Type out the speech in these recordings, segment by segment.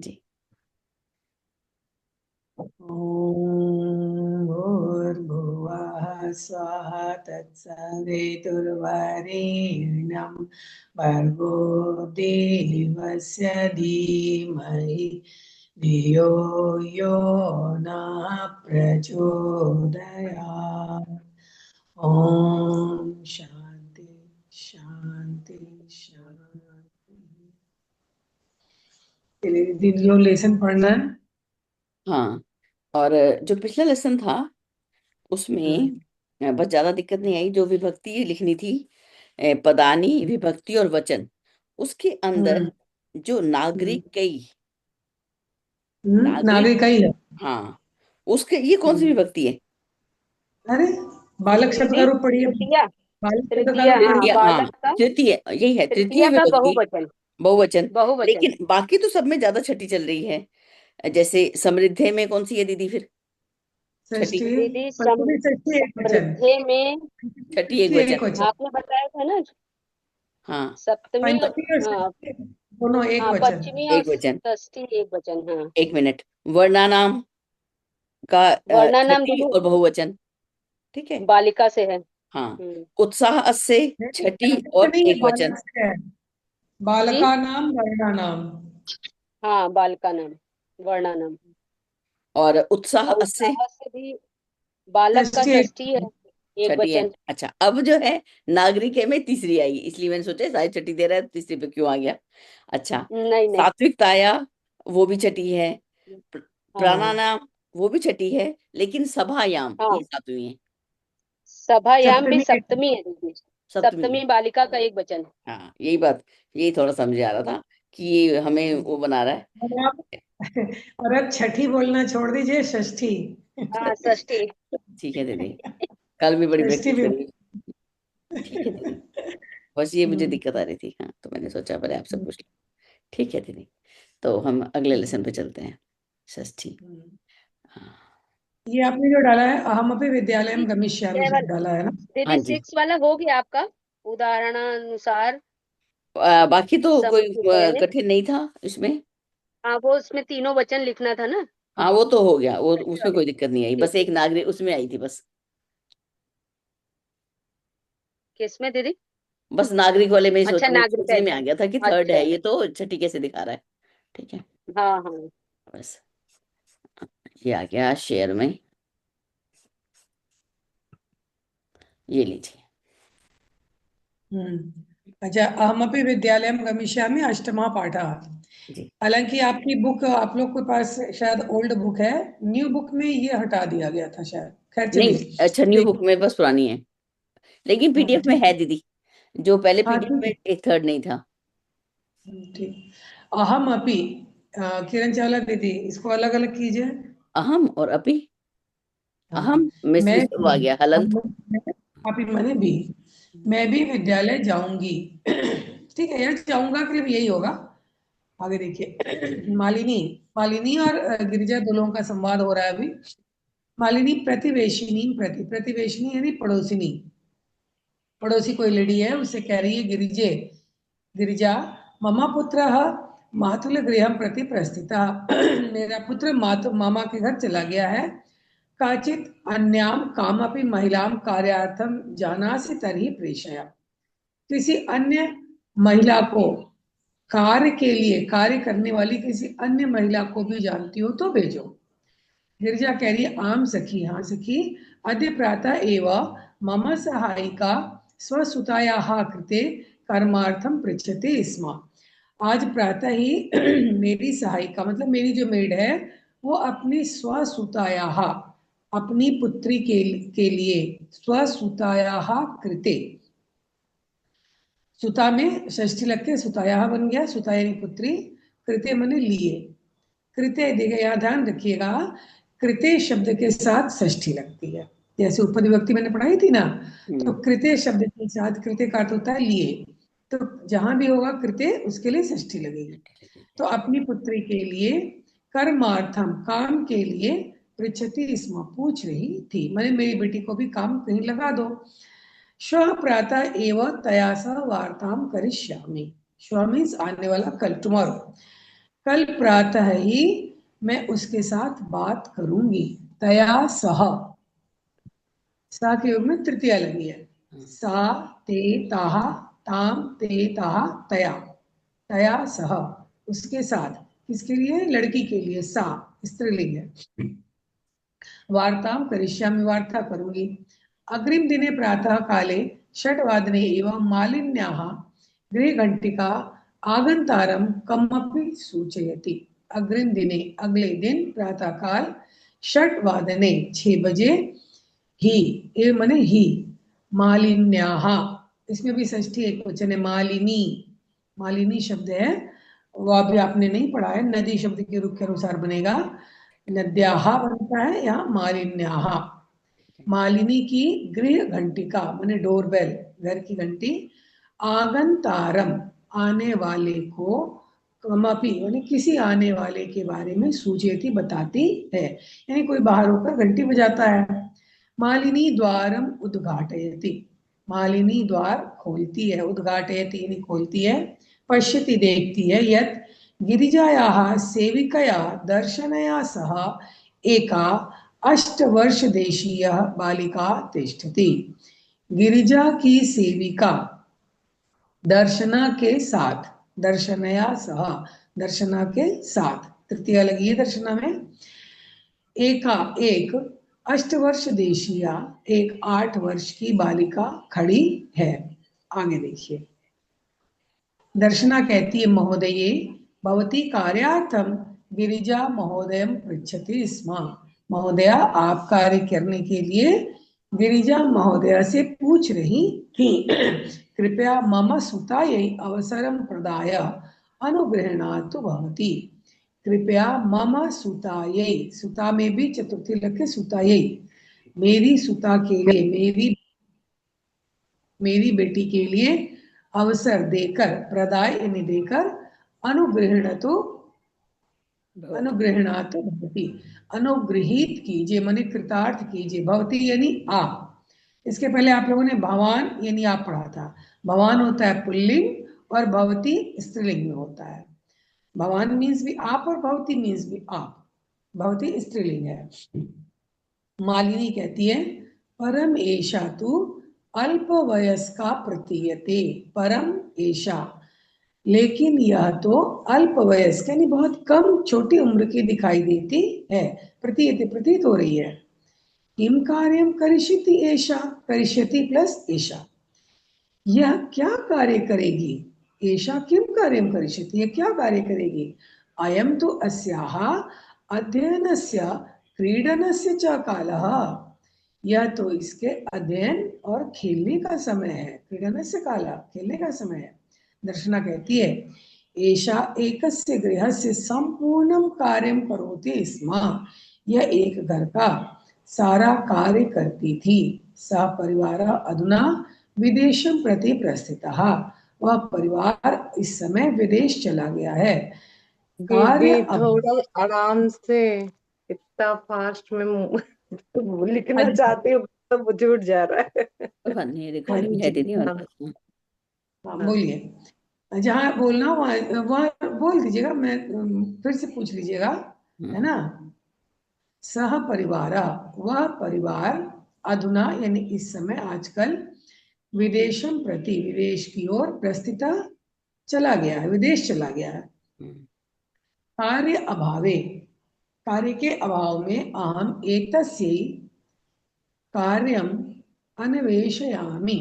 जी। ॐ भूर्भुवः स्वः तत्सवितुर्वरेण्यं भर्गो देवस्य धीमहि धियो यो नः प्रचोदयात्। ॐ शान्ति शान्ति शान्ति। जो लेसन पढ़ना है। हाँ, और जो पिछला लेसन था उसमें बस ज्यादा दिक्कत नहीं आई। जो विभक्ति लिखनी थी, पदानी, विभक्ति और वचन, उसके अंदर हम्म जो नागरिक कई, नागरिक, नागरिक ही है। हाँ, उसके ये कौन सी हम्म, विभक्ति है? अरे बालक शब्द का दीदी रूप पढ़िए। तृतीया, बालक शब्द का तृतीया, रूप हाँ पढ़िए। तृतीय, हाँ, बालक का, तृतीय, यही है तृतीय तृतीया का विभक्ति, बहुवचन, बहुवचन। बहुवचन। लेकिन बाकी तो सब में ज्यादा छठी चल रही है। जैसे समृद्धि में कौन सी है दीदी फिर? छठी, षष्ठी। दीदी पंचमी षष्ठी एक वचन। समृद्धि में छठी एक षष्ठी वचन। एक वचन। आपने बताया था ना, हाँ, सप्तमी। पंचमी और हाँ षष्ठी दोनों एक हाँ, वचन। पंचमी और एक वचन। षष्ठी एक वचन। हाँ, एक मिनट, वर्णानाम का वर्णानाम छठी दीदी और बहुवचन, ठीक है। बालिका से है। हाँ, हम्म। उत्साह अस्य नहीं, छठी बालक से और नहीं है, एक वचन। बालक से है। जी, बालका नाम वर्णा नाम। हाँ बालिका नाम, वर्णानाम। और उत्साह और अस्य उत्साह से भी बालक का षष्ठी एक षष्ठी है, एक छठी है। वचन। अच्छा, अब जो है नागरिक है में तीसरी आई, इसलिए मैंने सोचा शायद छठी दे रहा है, तीसरी पे क्यों आ गया। अच्छा, नहीं नहीं। सात्विकताया, वो भी छठी है। प्र- हाँ प्राणायाम, वो भी छठी है। लेकिन सभायाम ये हाँ, सातवीं है, सभायाम भी सप्तमी एक। सप्तमी है दीदी, सप्तमी है। सप्तमी बालिका का एक वचन। हाँ, यही बात, यही थोड़ा समझ आ रहा था कि ये हमें वो बना रहा है। और आप और अब छठी बोलना छोड़ दीजिए, षष्ठी। हाँ षष्ठी। ठीक है दीदी, कल भी बड़ी षष्ठी प्रैक्टिस भी। करेंगे। ठीक है दीदी, बस ये मुझे हम्म, दिक्कत आ रही थी, हाँ, तो मैंने सोचा पहले आपसे पूछ लूं। ठीक है दीदी, तो हम अगले लेसन पे चलते हैं, षष्ठी। हम्म। हाँ। ये आपने जो डाला है, अहमपि विद्यालयम दीदी गमिष्यामि सेवन, शब्द डाला है ना। हाँ दीदी जी, 6 वाला हो गया आपका, उदाहरणानुसार बाकी तो कोई समुदाय में। कठिन नहीं था इसमें। हाँ वो उसमें तीनों वचन लिखना था ना। हाँ, वो तो हो गया, वो उसमें कोई दिक्कत नहीं आई, ठीक बस है। एक नागरिक उसमें आई थी बस। किसमें दीदी? बस नागरिक वाले में ही अच्छा नागरिक है। सोचने में आ गया था कि थर्ड अच्छा, है, ये तो छठी कैसे दिखा रहा है। ठीक है, हाँ हाँ। बस ये आ गया शेयर में, ये लीजिए। अच्छा, अहमपि विद्यालयम गमिष्यामि अष्टमा पाठा। जी। हालांकि आपकी बुक, आप लोग के पास शायद ओल्ड बुक है, न्यू बुक में ये हटा दिया गया था शायद। खैर नहीं, चलिए। अच्छा, न्यू बुक देखिए। में बस पुरानी है, लेकिन पीडीएफ में ठीक है है। दीदी। जो पहले हाँ पीडीएफ ठीक में है। एक थर्ड नहीं था। ठीक। अहम अपि, किरण चावला दीदी इसको अलग अलग कीजिए। अहम और अपि, हाँ। अहम में मैं वो आ गया हलंत। आप ही मैंने भी, मैं भी विद्यालय जाऊंगी। ठीक है, यार जाऊंगा के लिए भी यही होगा। आगे देखिए। मालिनी, मालिनी और गिरिजा दो लोगों का संवाद हो रहा है अभी। मालिनी प्रतिवेशिनी, प्रतिवेशिनी यानी पड़ोसिनी। पड़ोसी कोई लेडी है, उससे कह रही है गिरिजे, गिरिजा, मम पुत्र मातुल गृह प्रति प्रस्थिता। मेरा पुत्र मामा के घर चला गया है। काचित अन्याम कामपि महिलाम कार्यार्थम जानासि तर्हि प्रेषय। किसी अन्य महिला को कार्य के लिए, कार्य करने वाली किसी अन्य महिला को भी जानती हो तो भेजो। गिरिजा कह रही है, आम सखी, हाँ सखी, अद्य प्रातः एव मम सहायिका स्वसुतायाः कृते कर्मार्थम पृच्छते स्म। आज प्रातः ही मेरी सहायिका मतलब मेरी जो मेड है, वो अपनी स्वसुतायाः, अपनी पुत्री के लिए, स्वसुतायाः कृते, सुता में षष्ठी लग के सुतायाः बन गया, सुता यानी पुत्री, कृते मने लिए। कृत्य देखिए, यहाँ ध्यान रखिएगा, कृत्य शब्द के साथ षष्ठी लगती है। जैसे उपपद विभक्ति मैंने पढ़ाई थी ना, तो हम्म। कृत्य शब्द के साथ कृत्य का अर्थ होता है लिए। तो जहां भी होगा कृत्य, उसके लिए षष्ठी लगेगी। तो अपनी पुत्री के लिए, कर्मार्थम काम के लिए, पृच्छति स्म पूछ रही थी, मैंने मेरी बेटी को भी काम कहीं लगा दो। श्व प्रातः एव तया सह वार्ताम करिष्यामि। श्व मीन्स आने वाला कल, टुमारो। कल प्रातः ही मैं उसके साथ बात करूंगी। तया सह, सा के योग में तृतीया लगी है। सा ते ताह, ताम ते ताह, तया, तया सह, उसके साथ। किसके लिए? लड़की के लिए। सा स्त्रीलिंग है। वार्तां करिष्यामि, वार्ता करूंगी। अग्रिम दिने प्रातः काले षड्वादने एवं मालिन्याः गृहघंटिका आगंतारम कमपि सूचयति। अग्रिम दिने, अगले दिन, प्रातः काल, षड्वादने 6 बजे, ही, ए मने ही, मालिन्याः, इसमें भी षष्ठी एक वचन है। मालिनी, मालिनी शब्द है, वो अभी आपने नहीं पढ़ा है। नदी शब्द के रूप के अनुसार बनेगा, नद्याः बनता है, यहाँ मालिन्याः। मालिनी की गृह घंटिका माने डोरबेल, घर की घंटी, आगंतारम, आने वाले को, कमपि यानी किसी आने वाले के बारे में, सूचयति, बताती है, यानी कोई बाहर होकर घंटी बजाता है। मालिनी द्वारम उद्घाटयति, मालिनी द्वार खोलती है, उद्घाटयति यानी खोलती है। पश्यति देखती है, यत् गिरिजायाः सेविकया दर्शनया सह एका 8 वर्ष देशीय बालिका तिष्ठति। गिरिजा की सेविका दर्शना के साथ, दर्शनया सह, दर्शना के साथ, तृतीया लगी है दर्शना में। एका, एक, 8 वर्ष देशिया, एक 8 वर्ष की बालिका खड़ी है। आगे देखिए, दर्शना कहती है, महोदये भवती कार्यार्थम गिरिजा महोदयम पृच्छति स्म। महोदया, आप कार्य करने के लिए गिरिजा महोदया से पूछ रही थी। कृपया मम सुतायै अवसरम प्रदाय अनुगृह्णातु भवती। कृपया मम सुतायै, सुता में भी चतुर्थी लग के सुतायै, मेरी सुता के लिए, मेरी बेटी के लिए अवसर देकर, प्रदाय यानी देकर, अनुगृह्णतु, अनुगृह्णात भवती, अनुगृहीत कीजिए माने कृतार्थ कीजिए। भवती यानी आप। इसके पहले आप लोगों ने भवान यानी आप पढ़ा था। भवान होता है पुल्लिंग और भवती स्त्रीलिंग में होता है। भवान मीन्स भी आप और भवती मीन्स भी आप। भवती स्त्रीलिंग है। मालिनी कहती है, परम एषा तु अल्पवयस्का प्रतीयते। परम एषा, लेकिन यह तो अल्पवयस्क यानी बहुत कम, छोटी उम्र की दिखाई देती है। प्रतीयते, प्रतीत हो रही है। किम कार्यम करिष्यति एषा, करिष्यति प्लस एषा, यह क्या कार्य करेगी। एषा किम कार्यम करिष्यति, यह क्या कार्य करेगी। अयम तो अस्याः अध्ययनस्य क्रीडनस्य च कालः, यह तो इसके अध्ययन और खेलने का समय है। क्रीडनस्य कालः, खेलने का समय है। दर्शना कहती है, एषा एकस्य गृहस्य संपूर्णं कार्यं करोति स्म, यह एक घर का सारा कार्य करती थी। सः परिवार अधुना विदेशं प्रति प्रस्थितः, वह परिवार इस समय विदेश चला गया है। कार्य दीदी थोड़ा आराम से, इतना फास्ट में लिखना अच्छा, चाहती हूँ तो मुझे उठ जा रहा है। कोई बात नहीं, हाँ रिकॉर्डिंग है जी, दीदी हमारे हाँ पास में। हाँ बोलिए। जहाँ बोलना वहाँ वहाँ बोल दीजिएगा, मैं फिर से पूछ लीजिएगा, है ना। सह परिवार, वह परिवार, अधुना यानी इस समय, आजकल, विदेशम प्रति, विदेश की ओर, प्रस्थित चला गया है, विदेश चला गया है। कार्य अभावे, कार्य के अभाव में, अहम एतस्यै कार्यम अन्वेषयामि,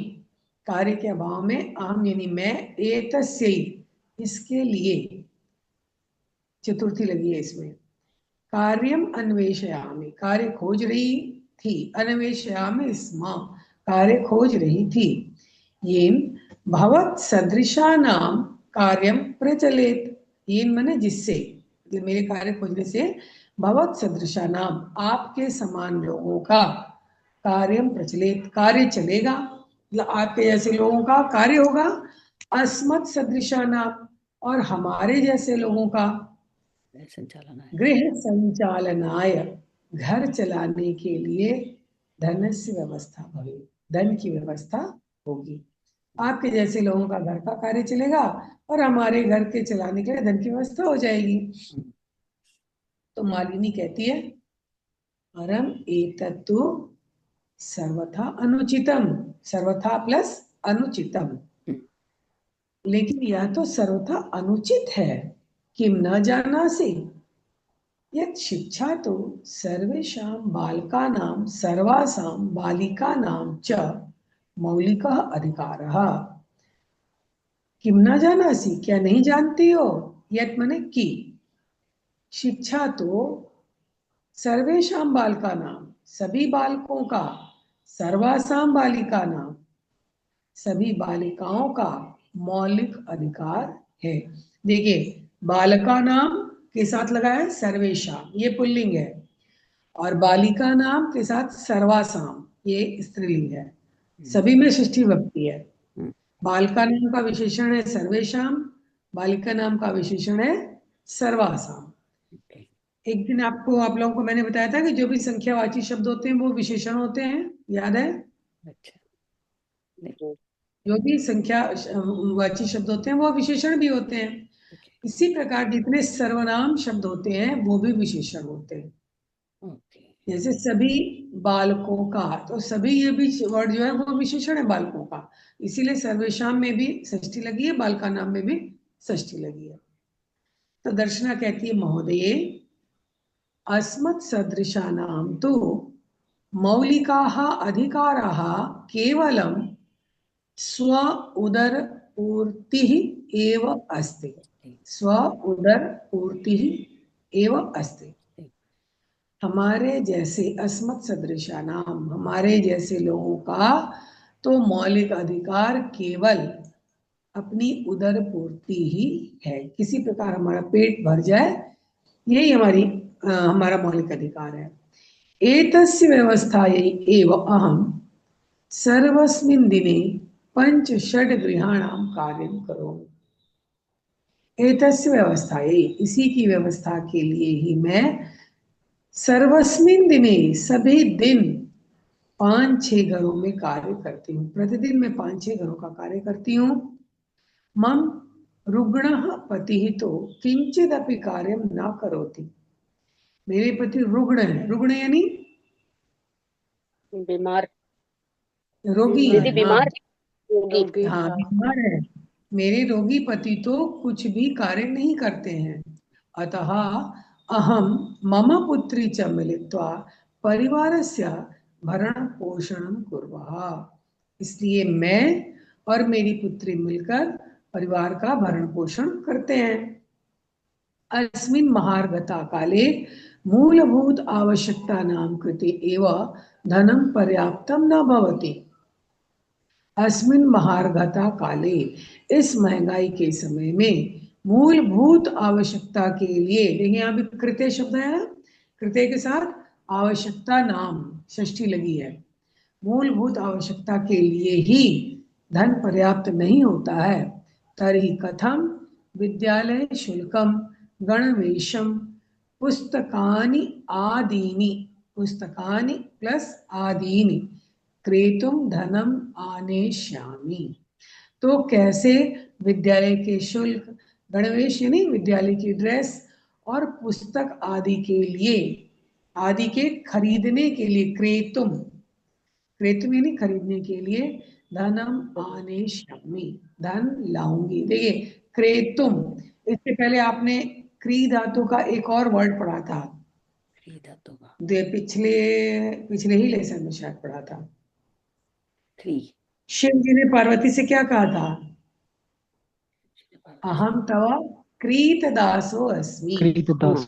कार्य के अभाव में, अहम यानी मैं, एतस्यै इसके लिए, चतुर्थी लगी है इसमें, कार्यम अन्वेषयामि कार्य खोज रही थी, अन्वेषयामि स्म कार्य खोज रही थी। येन भवत् सदृशानां कार्यम प्रचलित, येन माने जिससे, मतलब मेरे कार्य खोजने से, भवत् सदृशानां आपके समान लोगों का, कार्यम प्रचलित कार्य चलेगा, मतलब आपके जैसे लोगों का कार्य होगा। अस्मत् सदृशानां, और हमारे जैसे लोगों का, संचालन है। गृह संचालनाय, घर चलाने के लिए, धनस्य व्यवस्था भवेत्, धन की व्यवस्था होगी। आपके जैसे लोगों का घर का कार्य चलेगा और हमारे घर के चलाने के लिए धन की व्यवस्था हो जाएगी। तो मालिनी कहती है परम एतत्तु सर्वथा अनुचितम, सर्वथा प्लस अनुचितम, लेकिन यह तो सर्वथा अनुचित है। किम न जानासि यत् शिक्षा तो सर्वेषां बालकानां सर्वासां बालिकानां च मौलिकः अधिकारः। किम न जानासि, क्या नहीं जानती हो, यत् माने कि, शिक्षा तो सर्वेषां बालकानां सभी बालकों का, सर्वासां बालिकानां सभी बालिकाओं का मौलिक अधिकार है। देखिए बालका नाम के साथ लगा है सर्वेशाम, ये पुल्लिंग है, और बालिका नाम के साथ सर्वासाम, ये स्त्रीलिंग है। सभी में षष्ठी विभक्ति है। बालका नाम का विशेषण है सर्वेशाम, बालिका नाम का विशेषण है सर्वासाम। एक दिन आपको, आप लोगों को मैंने बताया था कि जो भी संख्यावाची शब्द होते हैं वो विशेषण होते हैं, याद है? जो भी संख्या वाची शब्द होते हैं वो विशेषण भी होते हैं। इसी प्रकार जितने सर्वनाम शब्द होते हैं वो भी विशेषण होते हैं। जैसे सभी बालकों का, तो सभी ये भी वर्ड जो है वो विशेषण है बालकों का, इसीलिए सर्वेशाम में भी षष्ठी लगी है, बालका नाम में भी षष्ठी लगी है। तो दर्शना कहती है महोदये अस्मत् सदृशानां तु मौलिकाः अधिकाराः केवलं स्व उदर पूर्ति एव अस्ति, स्व उदर पूर्ति एव अस्ति। हमारे जैसे अस्मत् सदृशा नाम, हमारे जैसे लोगों का तो मौलिक अधिकार केवल अपनी उदर पूर्ति ही है, किसी प्रकार हमारा पेट भर जाए, यही हमारा मौलिक अधिकार है। एतस्य व्यवस्थायै एव अहं सर्वस्मिन् दिने 5-6 गृहाणां कार्यं करोमि। एतस्य व्यवस्थायै, इसी की व्यवस्था के लिए ही मैं सर्वस्मिन् दिने, सभी दिन 5-6 घरों में कार्य करती हूँ। प्रतिदिन मैं 5-6 घरों का कार्य करती हूँ। मम रुग्णः पतिः तो किंचिदपि कार्यं न करोति। मेरे पति रुग्ण है, रुग्ण यानी बीमार, रोगी दीदी है। बीमार, हाँ रोगी। हाँ, बीमार है। मेरे रोगी पति तो कुछ भी कार्य नहीं करते हैं। अतः अहम मम पुत्री च मिलित्वा परिवारस्य भरण पोषणं कुर्वः। इसलिए मैं और मेरी पुत्री मिलकर परिवार का भरण पोषण करते हैं। अस्मिन् महार्घता काले मूलभूत आवश्यकतानां कृते एव धनं पर्याप्तं न भवति। अस्मिन् महार्घता काले, इस महंगाई के समय में मूलभूत आवश्यकता के लिए, देखिए यहाँ भी कृत्य शब्द है ना, कृत्य के साथ आवश्यकता नाम षष्ठी लगी है। मूलभूत आवश्यकता के लिए ही धन पर्याप्त नहीं होता है, तर्हि कथम विद्यालय शुल्कम गणवेशम पुस्तकानि आदीनि, पुस्तकानि प्लस आदीनि क्रेतुम धनम आनेष्यामि। तो कैसे विद्यालय के शुल्क, गणवेश यानी विद्यालय की ड्रेस, और पुस्तक आदि के लिए, आदि के खरीदने के लिए, क्रेतुम, क्रेतुम यानी खरीदने के लिए, धनम आनेष्यामि, धन लाऊंगी। देखिए क्रेतुम, इससे पहले आपने क्री धातु का एक और वर्ड पढ़ा था, पिछले पिछले ही लेसन में शायद पढ़ा था। शिव जी ने पार्वती से क्या कहा था? अहम तव क्रीत दासो अस्मि, कृतदास।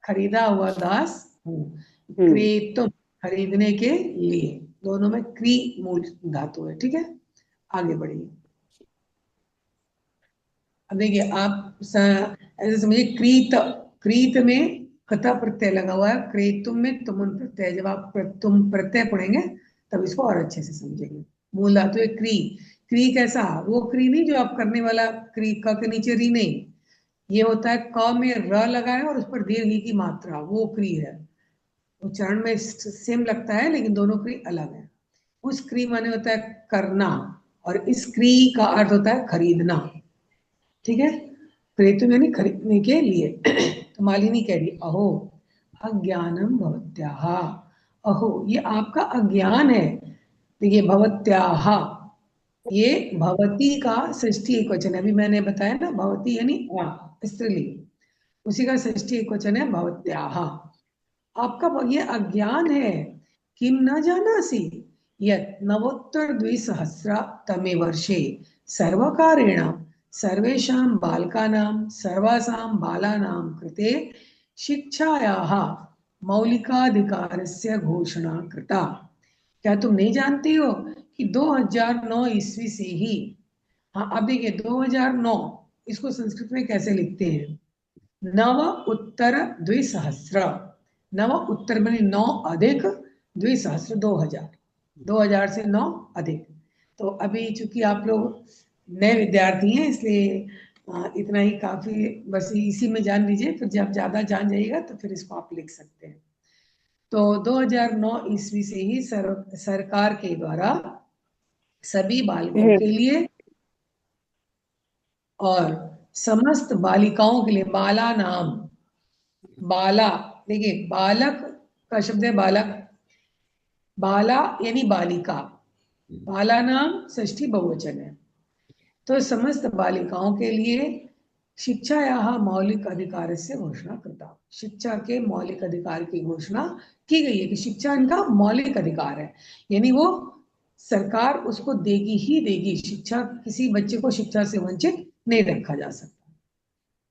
खरीदा हुआ दास हूँ। क्रेतुम खरीदने के लिए, दोनों में क्री मूल धातु है। ठीक है, आगे बढ़िए। अब देखिए आप ऐसे समझिए, क्रीत, क्रीत में कथा प्रत्यय लगा हुआ है, क्रेतुम में तुमुन प्रत्यय। जब आप तुम प्रत्यय पढ़ेंगे तब इसको और अच्छे से समझेंगे। मूल धातु है क्री। क्री कैसा? वो क्री नहीं जो आप करने वाला क्री, क के नीचे री नहीं, ये होता है क में र लगा है और उस पर दीर्घ की मात्रा, वो क्री है। उच्चारण में सेम लगता है लेकिन दोनों क्री अलग है। उस क्री माने होता है करना, और इस क्री का अर्थ होता है खरीदना, ठीक है, क्रेतुम यानी खरीदने के लिए। तो मालिनी कह रही अहो अज्ञानम भवत्याः, अहो ये आपका अज्ञान है। देखिए भवत्याः, ये भवती का षष्ठी एकवचन है, अभी मैंने बताया ना भवती यानी स्त्रीलिंग, उसी का षष्ठी एकवचन है भवत्याः। आपका ये अज्ञान है, किम न जानासि यत् नवोत्तर द्विसहस्रतमे वर्षे सर्वकारेण सर्वेषां बालकानां सर्वासां बालानां कृते शिक्षायाः मौलिकाधिकारस्य घोषणा कृता। क्या तुम नहीं जानती हो कि 2009 ईस्वी से ही, हाँ अब देखिए 2009 इसको संस्कृत में कैसे लिखते हैं, नव उत्तर द्विसहस्र, नव उत्तर बने 9 अधिक द्विसहस्र 2000, 2000 से 9 अधिक। तो अभी चूंकि आप लोग नए विद्यार्थी हैं इसलिए इतना ही काफी, बस इसी में जान लीजिए, फिर जब ज्यादा जान जाइएगा तो फिर इसको आप लिख सकते हैं। तो 2009 ईस्वी से ही सरकार के द्वारा सभी बालकों के लिए और समस्त बालिकाओं के लिए, बाला नाम, बाला देखिए बालक का शब्द है बालक, बाला यानी बालिका, बाला नाम षष्ठी बहुवचन है। तो समस्त बालिकाओं के लिए शिक्षा या मौलिक अधिकार से घोषणा करता, शिक्षा के मौलिक अधिकार की घोषणा की गई है कि शिक्षा इनका मौलिक अधिकार है, यानी वो सरकार उसको देगी ही देगी, शिक्षा, किसी बच्चे को शिक्षा से वंचित नहीं रखा जा सकता।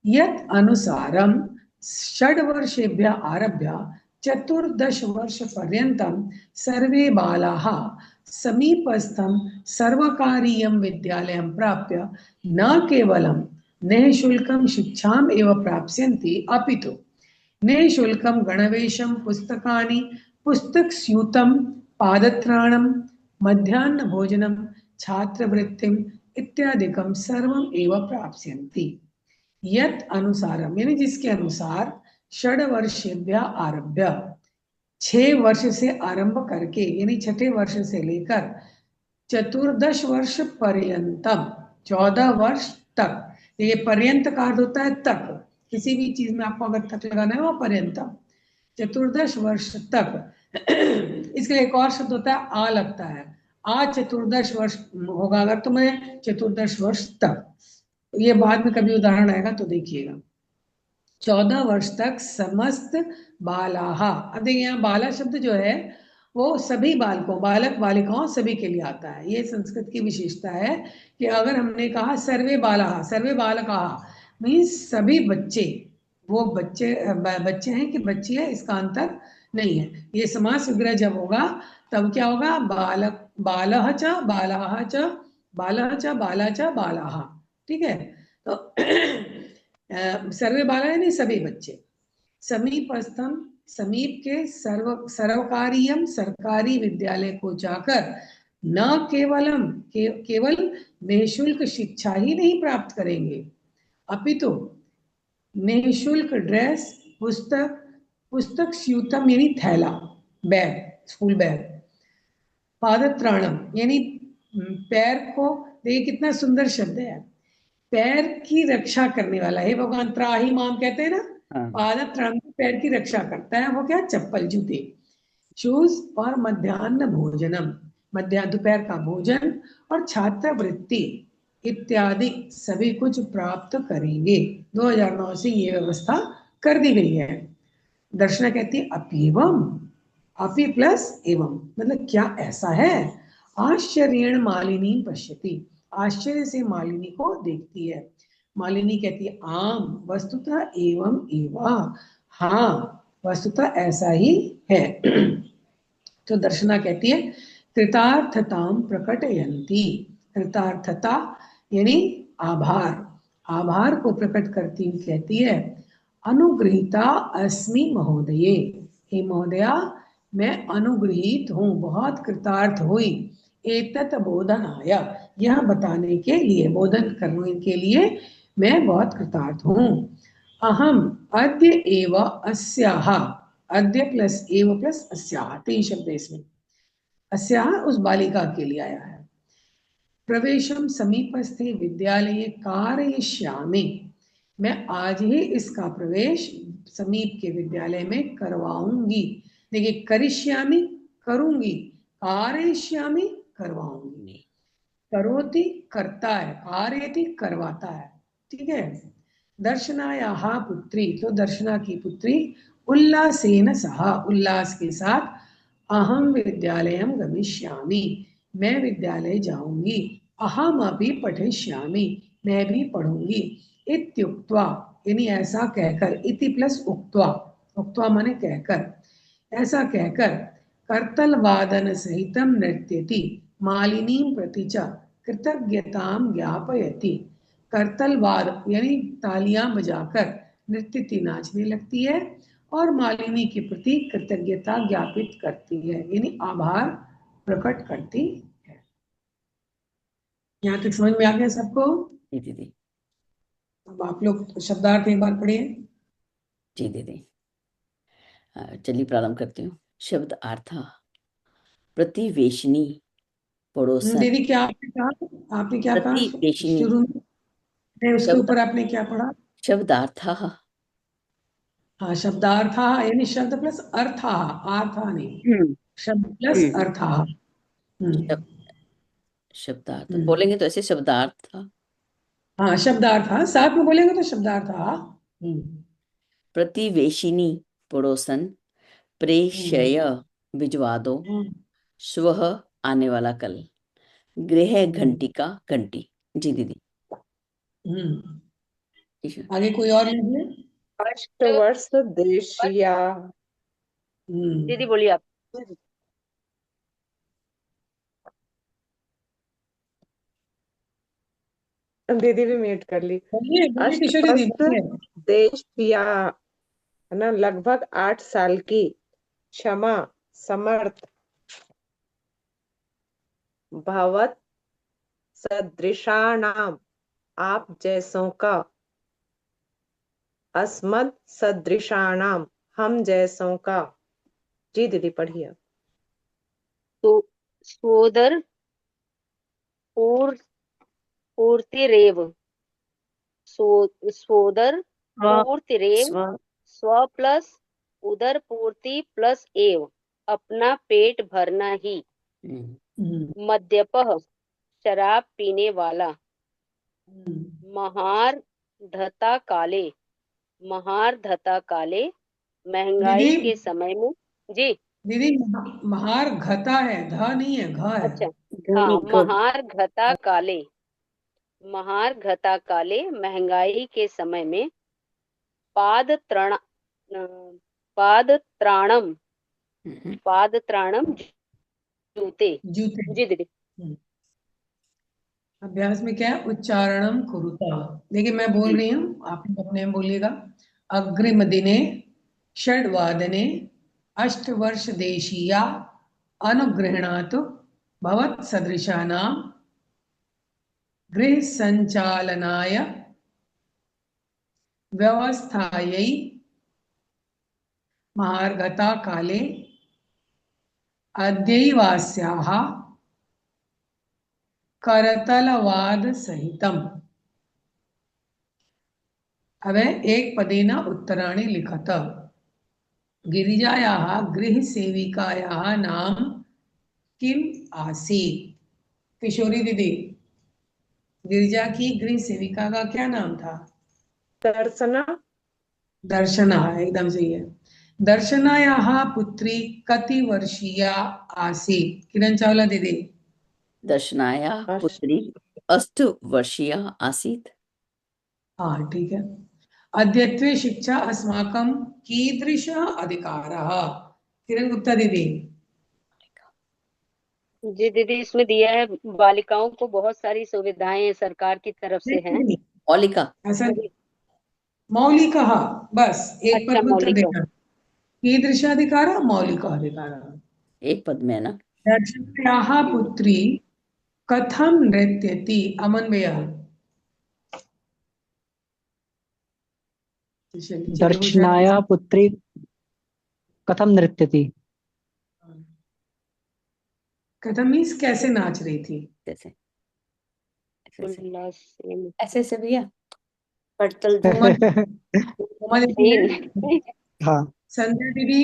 यत् अनुसारम षड्वर्षेभ्यः आरभ्य 14 वर्षपर्यन्तं सर्वे बालाः समीपस्थं सर्वकारीयं विद्यालयं प्राप्य न केवलं निःशुल्कं शिक्षाम् एव प्राप्स्यन्ति अपितु निःशुल्कं गणवेशं, पुस्तकानि, पुस्तकस्यूतं, पादत्राणं, मध्याह्नभोजनं, छात्रवृत्तिम् इत्यादिकं सर्वम् एव प्राप्स्यन्ति। यत् अनुसारम यानी जिसके अनुसार षड वर्षेभ्यः आरभ्य 6 वर्ष से आरंभ करके यानी छठे वर्ष से लेकर 14 वर्ष पर्यंतम 14 वर्ष तक, ये पर्यंत का अर्थ होता है तक, किसी भी चीज में आपको अगर तक लगाना है वो पर्यंतम, 14 वर्ष तक। इसके लिए एक और शब्द होता है आ लगता है, आ 14 वर्ष होगा अगर तुम्हें 14 वर्ष तक, ये बाद में कभी उदाहरण आएगा तो देखिएगा। 14 वर्ष तक समस्त बालाहा, अब देखिए यहाँ बाला शब्द जो है वो सभी बालकों, बालक बालिकाओं सभी के लिए आता है। ये संस्कृत की विशेषता है कि अगर हमने कहा सर्वे बालाहा, सर्वे बालकाहा मीन्स सभी बच्चे, वो बच्चे बच्चे हैं कि बच्ची है इसका अंतर नहीं है। ये समास विग्रह जब होगा तब क्या होगा, बालक बालह च बालाहा च बालह च बाला च बालाहा, ठीक है। तो सर्वे बाला यानी सभी बच्चे, समीपस्थम समीप के सर्वकारीयम सरकारी विद्यालय को जाकर न केवलम केवल निःशुल्क शिक्षा ही नहीं प्राप्त करेंगे, अपितु निःशुल्क ड्रेस, पुस्तक, पुस्तक स्यूतम यानी थैला, बैग, स्कूल बैग, पादत्राणम यानी पैर को, देखिए कितना सुंदर शब्द है, पैर की रक्षा करने वाला है भगवान, त्राही माम कहते हैं ना, पादत्राणम पैर की रक्षा करता है, वो क्या, चप्पल, जूते, शूज, और मध्याह्न भोजनम मध्याह्न दोपहर का भोजन, और छात्रवृत्ति इत्यादि सभी कुछ प्राप्त करेंगे। 2009 से ये व्यवस्था कर दी गई है। दर्शना कहती है अपीवम, अपी प्लस एवं, मतलब क्या ऐसा है, आश्चर्येण मालिनी पश्यति, आश्चर्य से मालिनी को देखती है। मालिनी कहती है आम वस्तुतः एवं एवं, हाँ वस्तुतः ऐसा ही है। तो दर्शना कहती है कृतार्थताम प्रकटयन्ति, कृतार्थता यानी आभार, आभार को प्रकट करती हुई कहती है अनुगृहीता अस्मि महोदये, हे महोदया मैं अनुगृहीत हूँ, बहुत कृतार्थ हुई, एतत् बोधनाय यह बताने के लिए, बोधन करने के लिए मैं बहुत कृतार्थ हूँ। अहम अद्य एव अस्याः, अद्य प्लस एव प्लस अस्याः, 3 शब्द इसमें, अस्याः उस बालिका के लिए आया है, प्रवेशम समीपस्थे विद्यालये कारयिष्यामि, मैं आज ही इसका प्रवेश समीप के विद्यालय में करवाऊंगी। देखिए, करिष्यामि करूंगी, कारयिष्यामि करवाऊंगी। करोति करता है, कारयति करवाता है। ठीक है। दर्शनायाः पुत्री, तो दर्शना की पुत्री, उल्लासेन सह, उल्लास के साथ, अहम विद्यालयम गमिष्यामि, मैं विद्यालय जाऊंगी। अहम अपि पठिष्यामि, मैं भी पढ़ूंगी। इत्युक्त्वा, यानी ऐसा कहकर, इति प्लस उक्त्वा, उक्त्वा माने कहकर, ऐसा कहकर, करतल वादन सहितम नृत्यति, मालिनीं प्रति च कृतज्ञतां ज्ञापयति। करतल वाद यानी तालियां बजाकर नृत्यति, नाचने लगती है और मालिनी के प्रति कृतज्ञता ज्ञापित करती है, यानी आभार प्रकट करती है। यहाँ तक समझ में आ गया सबको? जी दीदी। अब आप लोग शब्दार्थ एक बार पढ़िए। जी दीदी। चलिए प्रारंभ करती हूँ। शब्द अर्थ। प्रतिवेशनी, पड़ोसन। दीदी क्या आपने कहा? आपने क्या कहा प्रतिवेशनी शुरू में? नहीं, उसके शब्द, ऊपर आपने क्या पढ़ा? शब्दार्थ। हाँ, शब्दार्थ यानी शब्द प्लस अर्थ, अर्थ नहीं, हम्म शब्द प्लस हम्म अर्थ। शब, हम्म शब्दार्थ हम्म बोलेंगे तो ऐसे शब्दार्थ। हाँ, शब्दार्थ साथ में बोलेंगे तो शब्दार्थ। प्रतिवेशिनी, पड़ोसन। हम्म प्रेषय, भिजवा दो। हम्म स्वः, आने वाला कल। गृह हम्म घंटिका, घंटी। जी दीदी। हम्म। ठीक है। आगे कोई और लीजिए। अष्टवर्ष देशिया। दीदी हम्म। बोलिए आप। दीदी भी म्यूट कर ली। बोलिए बोलिए किशोरी दी, अष्टवर्ष बोलिए। देशिया, है ना, लगभग 8 साल की। क्षमा, समर्थ। भवत सदृशानाम, आप जैसों का। अस्मद सदृशानाम, हम जैसों का। जी दीदी पढ़िए। तो सोदर पूर पूर्तिरेव, सो सोदर स्व पूर्तिरेव, स्व स्व प्लस उदर पूर्ति प्लस एव, अपना पेट भरना ही। हम्म, हम्म मद्यपः, शराब पीने वाला। हम्म। महार धता काले, महार धता काले, दीदी महंगाई के समय में। जी। दीदी, महार घता है, ध नहीं है, घ है। अच्छा। हाँ, ग, महार घता काले, महार घता काले, महंगाई के समय में। पाद त्राण पाद त्राणम, हम्म, पाद त्राणम, जूते। जूते। जी दीदी। हम्म। अभ्यास में क्या है? उच्चारणम कुरुता। देखिए, मैं बोल जी रही हूँ, आप अपने में बोलिएगा। अग्रिम दिने षड्वादने अष्टवर्ष देशीया अनुगृह्णातु भवत् सदृशानां गृह संचालनाय व्यवस्थायै महार्घता काले अद्यैवास्याः करतलवाद सहितम। अब एक पदेन उत्तराणि लिखत। गिरिजायाः गृहसेविकायाः नाम किम आसीत्? किशोरी दीदी, गिरिजा की गृह सेविका का क्या नाम था? दर्शना। दर्शना, एकदम सही है। दर्शनायाः पुत्री कति वर्षीया आसीत्? किरण चावला दीदी। दर्शनाया अष्ट पुत्री 8 वर्षीया आसीत्। हाँ, ठीक है। अद्यत्वे शिक्षा अस्माकं कीदृशः अधिकारः? किरण गुप्ता दीदी। जी दीदी, इसमें दिया है बालिकाओं को बहुत सारी सुविधाएं सरकार की तरफ से हैं। नहीं, मौलिका। ऐसा जी। मौलिकः, बस एक अच्छा, पद में उत्तर मौलिका। देना। कीदृशाधिकारः? मौलिकाधिकारः। एक पद में है ना। दर्शनायाः पुत्री कथं नृत्यति? अमन भैया। दर्शनाया पुत्री कथम नृत्यति। कथम मीन्स कैसे नाच रही थी? जैसे उल्लासेन ऐसे ऐसे भैया। करतल उमा ध्वनि उमा दीदी है, सेन हाँ, संध्या दीदी,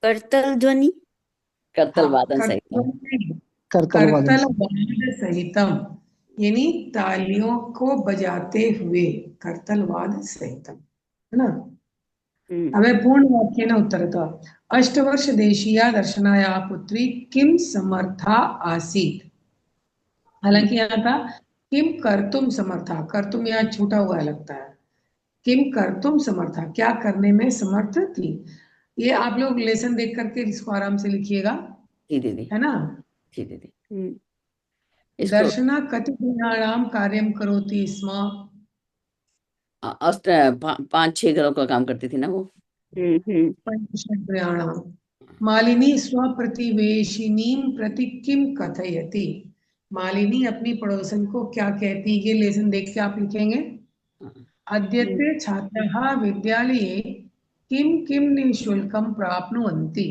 करतल ध्वनि करतल हाँ, वादन सहित। करतल वादन करतल से। वाद सहितम, यानी तालियों को बजाते हुए, करतल वाद सहितम, है ना। હવે પૂર્ણ વાક્યના ઉત્તર હતા. અષ્ટવર્ષ દેશીયા દર્શનાયા પુત્રી किम समर्था आसीत. हालांकि यहाँ था किम कर्तुम समर्था, कर्तुम यहाँ छूटा हुआ लगता है. किम कर्तुम समर्था, क्या करने में समर्थ थी. ये आप लोग लेसन देख करके इसको आराम से लिखिएगा, जी दीदी, है ना. जी दीदी। इसको दर्शना कति दिनानाम कार्यम करोति स्म. अष्ट 5-6 घरों का काम करती थी ना वो। पंचशतप्रयाणाम. मालिनी स्वप्रतिवेशिनीं प्रति किम कथयति. मालिनी अपनी पड़ोसन को क्या कहती, ये लेसन देख के आप लिखेंगे. अद्यत्वे छात्राः विद्यालये किम किम निःशुल्कं प्राप्नुवन्ति.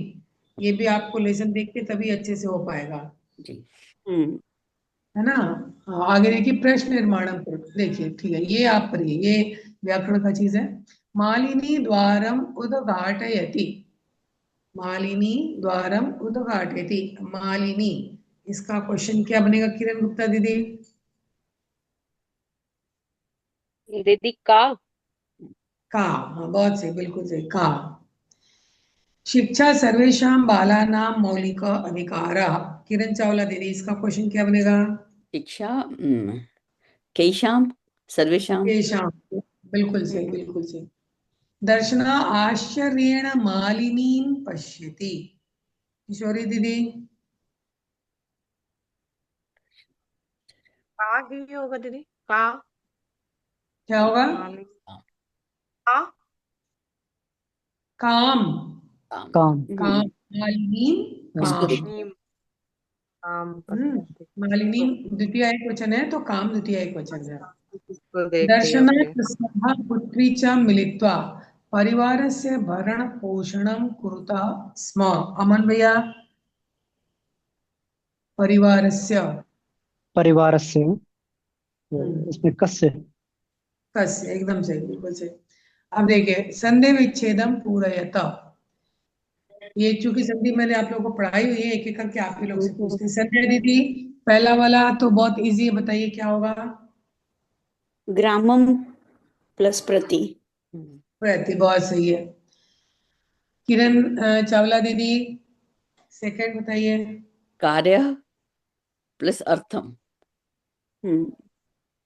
ये भी आपको लेसन देख के तभी अच्छे से हो पाएगा, जी। है ना. आगे देखिए प्रश्न निर्माणम करो. देखिए ठीक है, ये आप पढ़िए, ये व्याकरण का चीज है. मालिनी द्वारम उद्घाटयति. मालिनी द्वारम उद्घाटयति. मालिनी, इसका क्वेश्चन क्या बनेगा किरण गुप्ता दीदी. दीदी का का. हाँ, बहुत सही, बिल्कुल सही, का. शिक्षा सर्वेषां बालानां मौलिक अधिकारः. किरण चावला दीदी, इसका क्वेश्चन क्या बनेगा. शिक्षा कैशाम सर्वेशाम। येषां. बिल्कुल सही, बिल्कुल सही. दर्शना आश्चर्येण मालिनीं पश्यति. किशोरी दीदी. का ही होगा दीदी. का क्या होगा. मालिक. का काम. काम। काम। काम. मालिनीं इसको काम. नीम काम मालिनी द्वितीय एक वचन है तो काम द्वितीय एक वचन है. इसको देख रही दर्शना होंगे. तस्याः पुत्री च मिलित्वा परिवारस्य भरण पोषणं कुरुतः स्म. अमन भैया. परिवारस्य. परिवारस्य, इसमें कस्य. कस, एकदम सही, बिल्कुल सही. अब देखिए संधि विच्छेदम पूरयत. ये चूंकि संधि मैंने आप लोगों को पढ़ाई हुई है, एक एक करके आप ही लोग से पूछते हैं. संध्या दीदी, पहला वाला तो बहुत इजी है, बताइए क्या होगा. ग्रामम प्लस प्रति. प्रति, बहुत सही है. किरण चावला दीदी, सेकंड बताइए. कार्य प्लस अर्थम।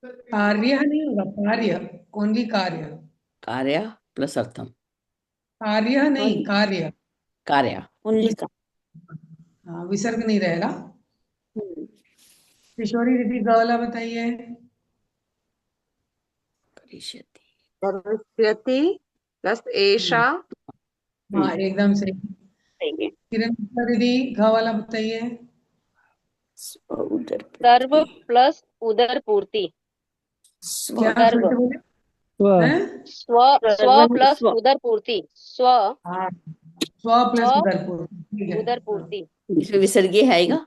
कार्य नहीं होगा, कार्य, ओनली कार्य. कार्य प्लस अर्थम। कार्य नहीं, कार्य. कार्य ओनली का. हाँ, विसर्ग नहीं रहेगा. किशोरी दीदी गौला बताइए. करिष्यति। भविष्यति प्लस एषा. हाँ, एकदम सही. किरण गुप्ता दीदी घ वाला बताइए. उधर सर्व प्लस उदर पूर्ति. क्या सर्व. फिर से बोले. वह हैं? स्व स्व प्लस उदर पूर्ति. स्व हाँ, स्व प्लस स्व उदरपुर. ठीक है. उदर पूर्ति. इसमें विसर्गीय है आएगा।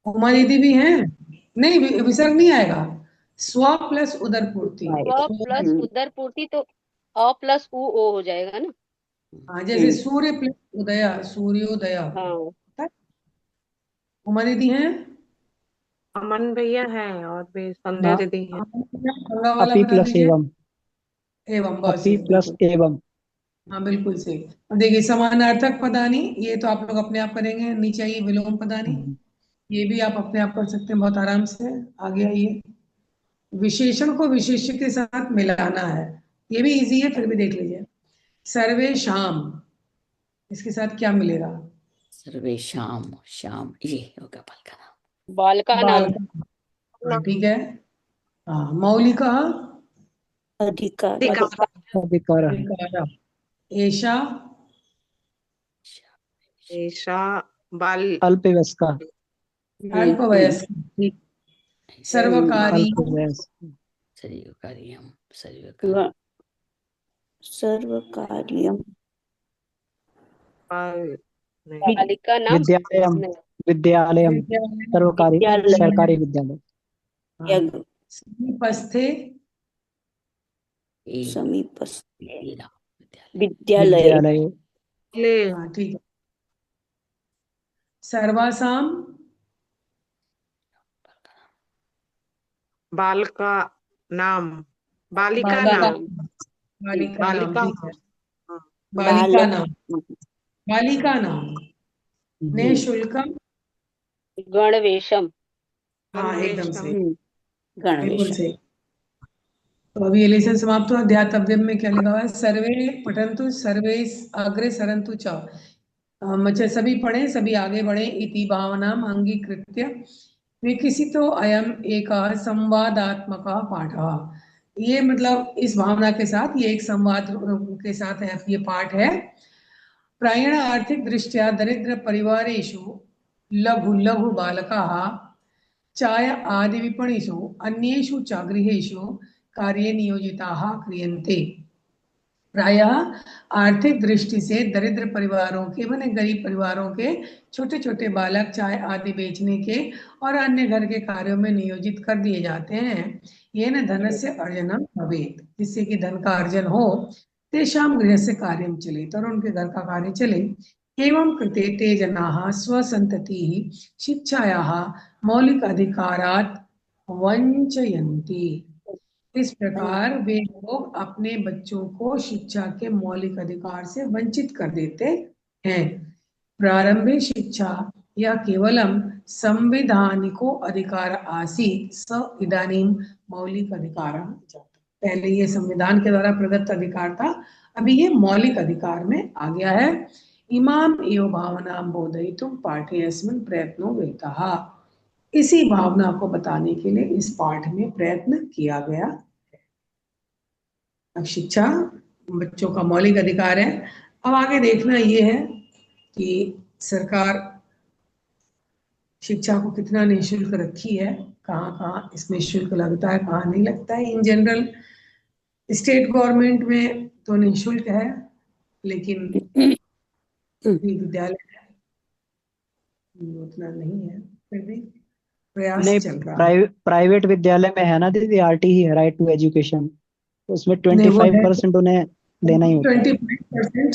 उमा दीदी भी हैं. नहीं, विसर्ग नहीं आएगा. स्व प्लस उदरपूर्ति. स्व प्लस उदर पूर्ति तो अ प्लस उ ओ हो जाएगा ना. हाँ, जैसे सूर्य प्लस उदय, सूर्योदय. हाँ. उमा दीदी हैं. अमन भैया हैं और भी संध्या हाँ, दीदी हैं. गंगा वाला अपि बता प्लस दीजिए. एवं. एवं, बहुत अपि सही, प्लस बिल्कुल. एवं. हाँ, बिल्कुल सही. अब देखिए समानार्थक पदानी, ये तो आप लोग अपने आप करेंगे. नीचे आइए विलोम पदानी. ये भी आप अपने आप कर सकते हैं बहुत आराम से. आगे आइए. विशेषण को विशेष्य के साथ मिलाना है, ये भी इजी है, फिर भी देख लीजिए. सर्वेशाम, इसके साथ क्या मिलेगा. सर्वेशाम, शाम, ये होगा बाल का नाम। बाल का बाल नाम. का. ठीक है. हाँ, मौलिका. अधिकार. अधिकार. एषा. एषा बाल. अल्पवयस्का. अल्पवयस्क. ठीक. सर्वकारी. अल्पवयस्क. सर्वकार्यम, सर्वकार्यम। सर्वकार्यम. बाल नहीं. बालिका नाम. विद्यालयम. विद्यालयम विद्यालय सर्वकारी विद्यालय सरकारी विद्यालय। हाँ। यज्ञ समीपस्थे समीपस्थ विद्यालय विद्यालय विद्यालय ले हाँ ठीक है। सर्वासाम बालिका नाम बालिका बालिका नाम बालिका नाम बालिका ठीक है। हाँ, बालिका बालक नाम बालिका नाम निःशुल्कम गणवेशम हाँ एकदम सही बिल्कुल गणवेश सही। तो अभी ये लेसन समाप्त हुआ। अध्यातव्यम में क्या लिखा हुआ है? सर्वे पठन्तु सर्वे अग्रे सरन्तु च अच्छा सभी पढ़ें सभी आगे बढ़े इति भावनाम अंगीकृत्य विकसितो अयम एक संवादात्मक पाठ। ये मतलब इस भावना के साथ ये एक संवाद के साथ है ये पाठ है। प्रायेण आर्थिक दृष्ट्या दरिद्र परिवारेषु लघु लघु बालकाः चाय आदि विपणिषु अन्येषु च गृहेषु कार्ये नियोजिताः क्रियन्ते। प्रायः आर्थिक दृष्टि से दरिद्र परिवारों के माने गरीब परिवारों के छोटे छोटे बालक चाय आदि बेचने के और अन्य घर के कार्यों में नियोजित कर दिए जाते हैं। ये न धनस्य अर्जनम भवेत्, जिससे कि धन का अर्जन हो। तेषां गृहस्य कार्यं चलेत, और उनके घर का कार्य चले। एवं कृते ते जनाः स्वसन्ततिः शिक्षायाः मौलिक अधिकारात् वंचयन्ति। इस प्रकार वे लोग अपने बच्चों को शिक्षा के मौलिक अधिकार से वंचित कर देते हैं। प्रारंभिक शिक्षा या केवलम संविधानिको अधिकार आसीत् स इदानीं मौलिक अधिकार जाता। पहले ये संविधान के द्वारा प्रदत्त अधिकार था, अभी ये मौलिक अधिकार में आ गया है। इमाम एव भावनां बोधयितुं पाठेऽस्मिन् प्रयत्नो विहितः। इसी भावना को बताने के लिए इस पाठ में प्रयत्न किया गया। अब शिक्षा बच्चों का मौलिक अधिकार है। अब आगे देखना ये है कि सरकार शिक्षा को कितना निःशुल्क रखी है, कहाँ कहाँ इसमें शुल्क लगता है, कहाँ नहीं लगता है। इन जनरल स्टेट गवर्नमेंट में तो निःशुल्क है, लेकिन विद्यालय में उतना नहीं है, फिर भी प्रयास नहीं, चल रहा है। प्राइवेट विद्यालय में है ना दीदी, RT ही है, राइट टू एजुकेशन। उसमें नहीं वो है 25% उन्हें देना ही होता है। 25%